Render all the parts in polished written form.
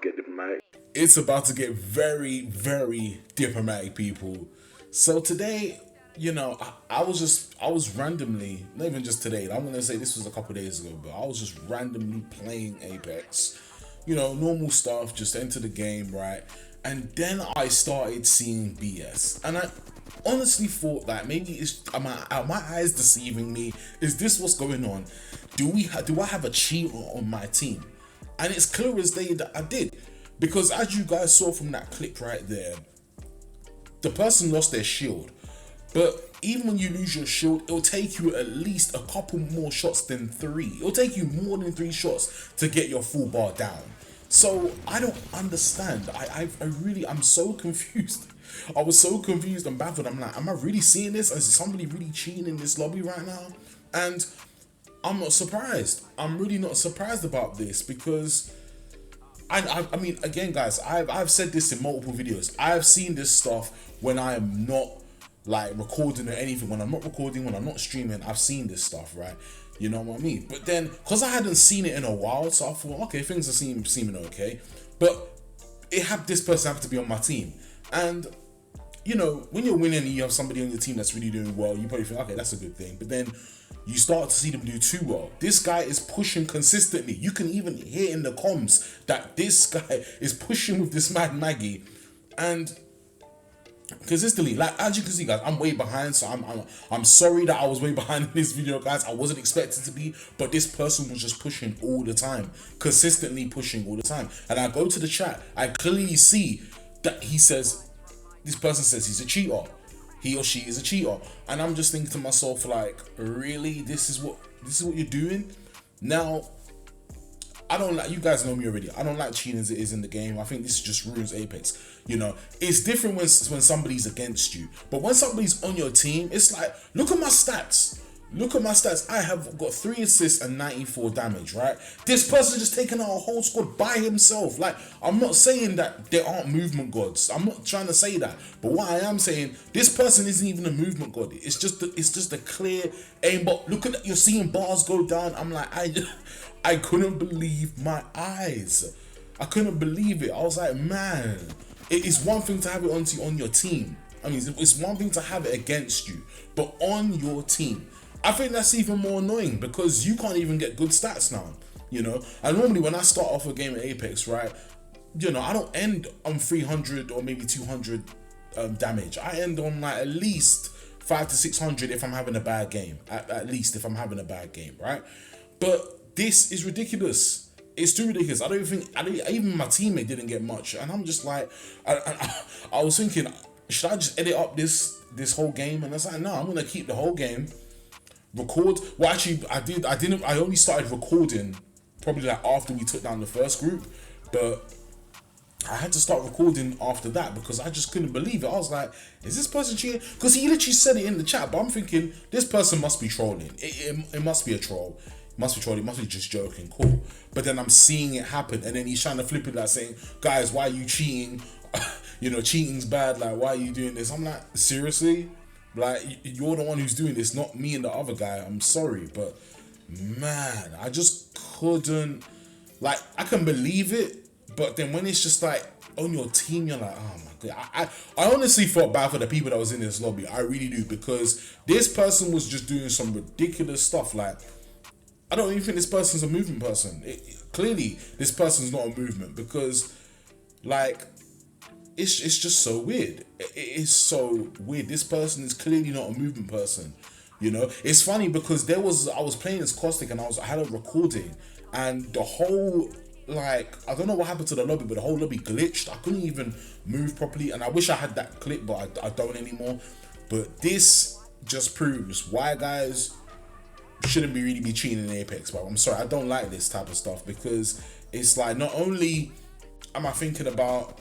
get diplomatic. It's about to get very, very diplomatic, people. So today, I was randomly, not even just today, I'm gonna say this was a couple days ago, but I was just randomly playing Apex. Normal stuff, just enter the game, right? And then I started seeing BS. And I honestly thought that maybe are my eyes deceiving me? Is this what's going on? Do I have a cheater on my team? And it's clear as day that I did. Because as you guys saw from that clip right there, the person lost their shield. But even when you lose your shield, it'll take you at least a couple more shots than 3. It'll take you more than 3 shots to get your full bar down. So I don't understand. I'm so confused. I was so confused and baffled. I'm like, am I really seeing this? Is somebody really cheating in this lobby right now? And I'm not surprised. I'm really not surprised about this because I mean, again, guys, I've said this in multiple videos. I've seen this stuff when I am not like recording or anything. When I'm not recording, when I'm not streaming, I've seen this stuff, right? You know what I mean? But then, because I hadn't seen it in a while, so I thought, okay, things are seeming okay. But this person happened to be on my team. And, when you're winning and you have somebody on your team that's really doing well, you probably think, okay, that's a good thing. But then you start to see them do too well. This guy is pushing consistently. You can even hear in the comms that this guy is pushing with this Mad Maggie. And consistently, like as you can see, guys, I'm way behind, so I'm sorry that I was way behind in this video, guys. I wasn't expected to be, but this person was just pushing all the time, consistently pushing all the time. And I go to the chat, I clearly see that this person says he's a cheater, he or she is a cheater, and I'm just thinking to myself, like, really, this is what you're doing now. I don't like, you guys know me already, I don't like cheating as it is in the game. I think this just ruins Apex. It's different when somebody's against you, but when somebody's on your team, it's like, look at my stats. I have got 3 assists and 94 damage, right? This person just taken out a whole squad by himself. Like, I'm not saying that there aren't movement gods. I'm not trying to say that. But what I am saying, this person isn't even a movement god. It's just a clear aim. But look at that, you're seeing bars go down. I'm like, I couldn't believe my eyes. I couldn't believe it. I was like, man, it is one thing to have it on your team. I mean, it's one thing to have it against you, but on your team, I think that's even more annoying because you can't even get good stats now, And normally when I start off a game of Apex, right, I don't end on 300 or maybe 200 damage. I end on like at least 500 to 600 if I'm having a bad game. At least if I'm having a bad game, right? But this is ridiculous. It's too ridiculous. Even my teammate didn't get much, and I'm just like, I was thinking, should I just edit up this whole game? And I was like, no, I'm gonna keep the whole game. Record. Well, actually, I only started recording probably like after we took down the first group, but I had to start recording after that because I just couldn't believe it. I was like, is this person cheating? Because he literally said it in the chat, but I'm thinking this person must be trolling. It must be a troll. It must be trolling. It must be just joking. Cool. But then I'm seeing it happen, and then he's trying to flip it like saying, guys, why are you cheating? Cheating's bad. Like, why are you doing this? I'm like, seriously? Like, you're the one who's doing this, not me and the other guy. I'm sorry, but man, I just couldn't. Like, I can believe it, but then when it's just like on your team, you're like, oh my god. I honestly felt bad for the people that was in this lobby. I really do, because this person was just doing some ridiculous stuff. Like, I don't even think this person's a movement person. Clearly, this person's not a movement because, like, it's just so weird. It is so weird. This person is clearly not a movement person. It's funny because I was playing as Caustic and I had a recording, and the whole, like, I don't know what happened to the lobby, but the whole lobby glitched. I couldn't even move properly, and I wish I had that clip, but I don't anymore. But this just proves why guys shouldn't really be cheating in Apex. But I'm sorry, I don't like this type of stuff because it's like, not only am I thinking about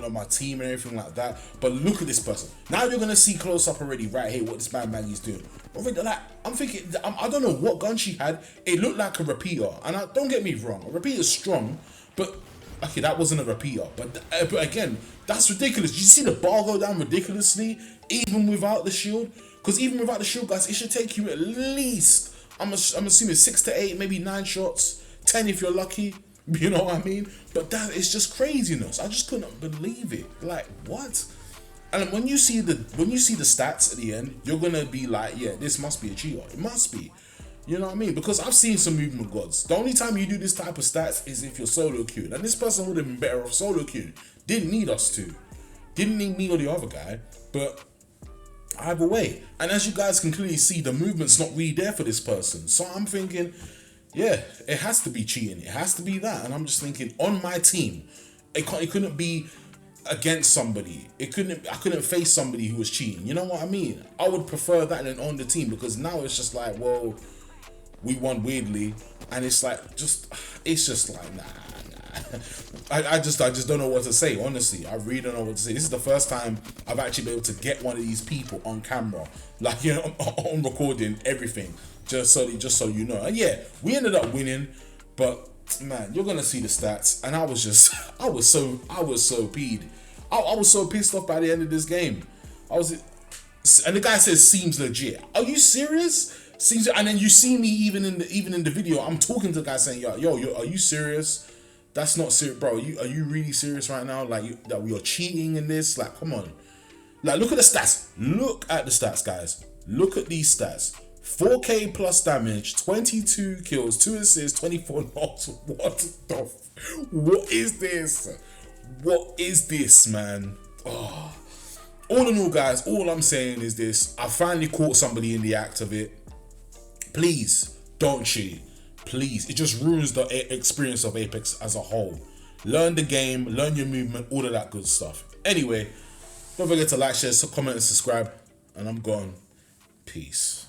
my team and everything like that, but look at this person. Now you're gonna see close up already right here what this man Maggie's doing. I'm thinking, I don't know what gun she had. It looked like a repeater, and don't get me wrong, a repeater's strong, but okay, that wasn't a repeater. But again, that's ridiculous. You see the bar go down ridiculously even without the shield? Because even without the shield, guys, it should take you at least, I'm assuming 6 to 8, maybe 9 shots, 10 if you're lucky. You know what I mean? But that is just craziness. I just couldn't believe it. Like, what? And when you see the stats at the end, you're gonna be like, yeah, this must be a cheater. It must be. You know what I mean? Because I've seen some movement gods. The only time you do this type of stats is if you're solo queued. And this person would have been better off solo queued. Didn't need us to. Didn't need me or the other guy. But either way. And as you guys can clearly see, the movement's not really there for this person. So I'm thinking, yeah, it has to be cheating. It has to be that. And I'm just thinking, on my team, it couldn't be against somebody. I couldn't face somebody who was cheating. You know what I mean? I would prefer that than on the team, because now it's just like, well, we won weirdly, and it's like it's just like nah. I just don't know what to say. Honestly, I really don't know what to say. This is the first time I've actually been able to get one of these people on camera, like, you know, on recording everything, just so you know. And yeah, we ended up winning, but man, you're gonna see the stats, and I was so peed. I was so pissed off by the end of this game. And the guy says seems legit. Are you serious? Seems, and then you see me even in the video, I'm talking to the guy saying, yo, are you serious? That's not serious, bro. Are you really serious right now? Like, that we are cheating in this? Like, come on. Like, look at the stats. Look at the stats, guys. Look at these stats. 4k plus damage, 22 kills, 2 assists, 24 knocks. What is this? What is this, man? Oh. All in all, guys, all I'm saying is this. I finally caught somebody in the act of it. Please don't cheat. Please. It just ruins the experience of Apex as a whole. Learn the game, learn your movement, all of that good stuff. Anyway, don't forget to like, share, comment, and subscribe. And I'm gone. Peace.